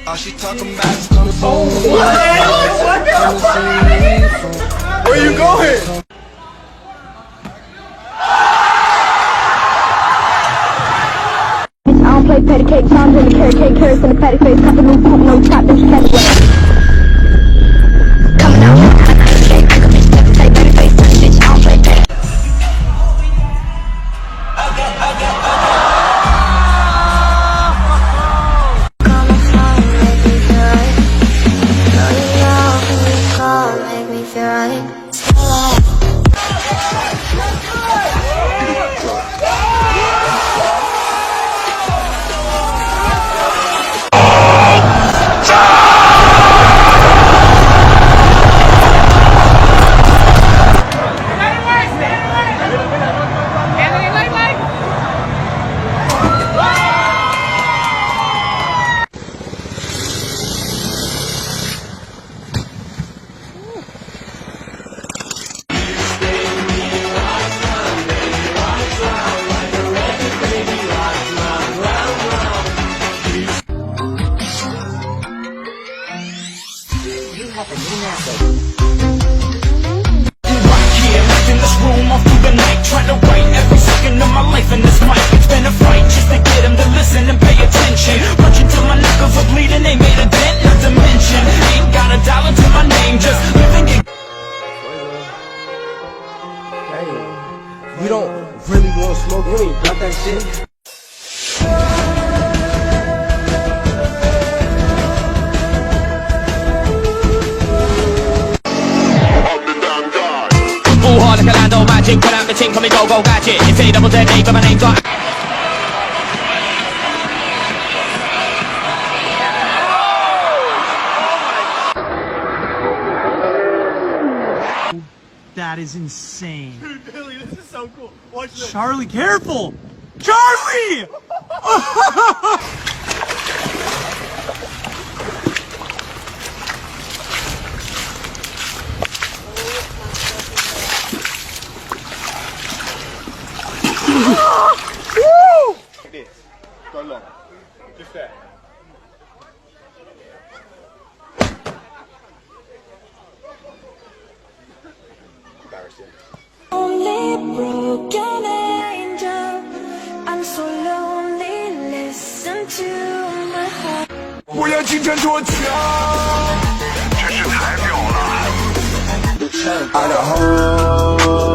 All she talking about is coming home. Where you going? I don't play patty cake, times in the carrot cake, carrots in the patty face, cup of new pump, no top, then she catch it. Coming out, cake, make a bitch never say patty face, bitch, I don't play patty. Trying to write every second of my life in this mic. It's been a fight just to get him to listen and pay attention. Punching till my knuckles are bleeding, they made a dent, not to mention ain't got a dollar to my name, just living it. Hey, you don't really want to smoke, you ain't got that shit. Like a Lando magic, put out the chink, call me go gadget. It's A double Z A, but my name's not. That is insane. Dude, Billy, this is so cool. Watch this. Charlie, careful! Charlie! Woo! Like this. Go long. Just there. Embarrassing. Only broken angel, I'm so lonely, listen to my heart. 我要进城夺枪，真是太妙了。 Out of home.